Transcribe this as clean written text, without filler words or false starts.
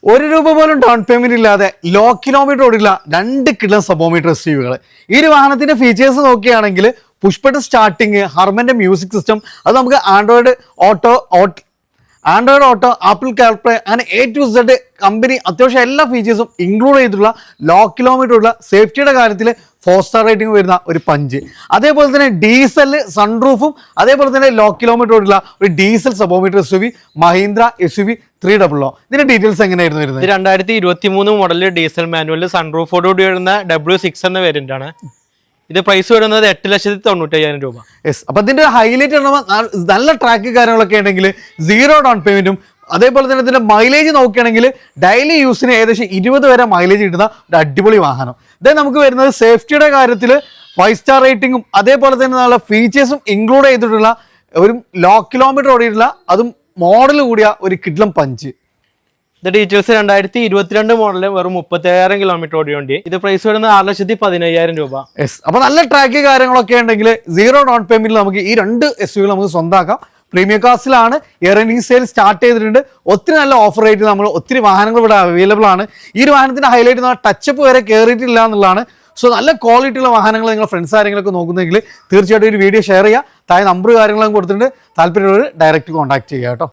ഒരു രൂപ പോലും ഡൗൺ പേയ്മെന്റ് ഇല്ലാതെ ലോ കിലോമീറ്റർ ഓടില്ല 2 കിലോ സബോമീറ്റർ SUV-കൾ. ഈ ഒരു വാഹനത്തിന്റെ ഫീച്ചേഴ്സ് നോക്കുകയാണെങ്കിൽ പുഷ്പട്ട് സ്റ്റാർട്ടിങ്, ഹർമന്റെ മ്യൂസിക് സിസ്റ്റം, അത് നമുക്ക് ആൻഡ്രോയിഡ് ഓട്ടോ, ആപ്പിൾ കാർപ്ലേ അങ്ങനെ A to Z കമ്പനി അത്യാവശ്യം എല്ലാ ഫീച്ചേഴ്സും ഇൻക്ലൂഡ് ചെയ്തിട്ടുള്ള ലോ കിലോമീറ്റർ ഉള്ള സേഫ്റ്റിയുടെ കാര്യത്തിൽ 4 സ്റ്റാർ റേറ്റിംഗ് വരുന്ന ഒരു പഞ്ച്. അതേപോലെ തന്നെ ഡീസൽ സൺറൂഫും അതേപോലെ തന്നെ ലോ കിലോമീറ്റർ ഉള്ള ഒരു ഡീസൽ സബോമീറ്റർ SUV മഹീന്ദ്ര SUV 300. ഇതിന്റെ ഡീറ്റെയിൽസ് എങ്ങനെയായിരുന്നു വരുന്നത്? 2023 മോഡലിൽ ഡീസൽ മാനുവലിൽ സൺറൂഫോടുകൂടി വരുന്ന W6 എന്ന വേരിയന്റ് ആണ്. ഇത് പ്രൈസ് വരുന്നത് 8,95,000 രൂപ. യെസ്, അപ്പൊ ഇതിന്റെ ഹൈലൈറ്റ് നല്ല ട്രാക്ക് കാര്യങ്ങളൊക്കെ ഉണ്ടെങ്കിൽ 0 ഡൗൺ പേയ്മെന്റും അതേപോലെ തന്നെ ഇതിന്റെ മൈലേജ് നോക്കുകയാണെങ്കിൽ ഡെയിലി യൂസിന് ഏകദേശം 20 വരെ മൈലേജ് കിട്ടുന്ന ഒരു അടിപൊളി വാഹനം. ഇത് നമുക്ക് വരുന്നത് സേഫ്റ്റിയുടെ കാര്യത്തിൽ 5 സ്റ്റാർ റേറ്റിംഗും അതേപോലെ തന്നെ നല്ല ഫീച്ചേഴ്സും ഇൻക്ലൂഡ് ചെയ്തിട്ടുള്ള ഒരു ലോ കിലോമീറ്റർ ഓടിയിട്ടുള്ള അതും മോഡൽ കൂടിയ ഒരു കിഡ്ലം പഞ്ച്. ഇത് ഡീറ്റെയിൽസ് 2022 മോഡല് വെറും 37,000 കിലോമീറ്റർ ഓടിയോണ്ട് ഇത് പ്രൈസ് വരുന്നത് 6,15,000 രൂപ. യെസ്, അപ്പൊ നല്ല ട്രാക്ക് കാര്യങ്ങളൊക്കെ ഉണ്ടെങ്കിൽ 0 ഡൗൺ പേയ്മെന്റിൽ നമുക്ക് ഈ 2 SUV നമുക്ക് സ്വന്തമാക്കാം. പ്രീമിയം കാസ്റ്റിലാണ് ഇയറിംഗ് സെയിൽ സ്റ്റാർട്ട് ചെയ്തിട്ടുണ്ട്. ഒത്തിരി നല്ല ഓഫർ റേറ്റിൽ നമ്മൾ ഒത്തിരി വാഹനങ്ങൾ ഇവിടെ അവൈലബിൾ ആണ്. ഈ ഒരു വാഹനത്തിന്റെ ഹൈലൈറ്റ് ടച്ചപ്പ് വരെ കയറിയിട്ടില്ല എന്നുള്ളതാണ്. സോ നല്ല ക്വാളിറ്റി ഉള്ള വാഹനങ്ങൾ നിങ്ങൾ ഫ്രണ്ട്സ് ആരെങ്കിലൊക്കെ നോക്കുന്നെങ്കിൽ തീർച്ചയായിട്ടും ഒരു വീഡിയോ ഷെയർ ചെയ്യുക. താഴെ നമ്പർ കാര്യങ്ങളൊക്കെ കൊടുത്തിട്ടുണ്ട്. താല്പര്യമുള്ളവർ ഡയറക്റ്റ് കോൺടാക്ട് ചെയ്യുക കേട്ടോ.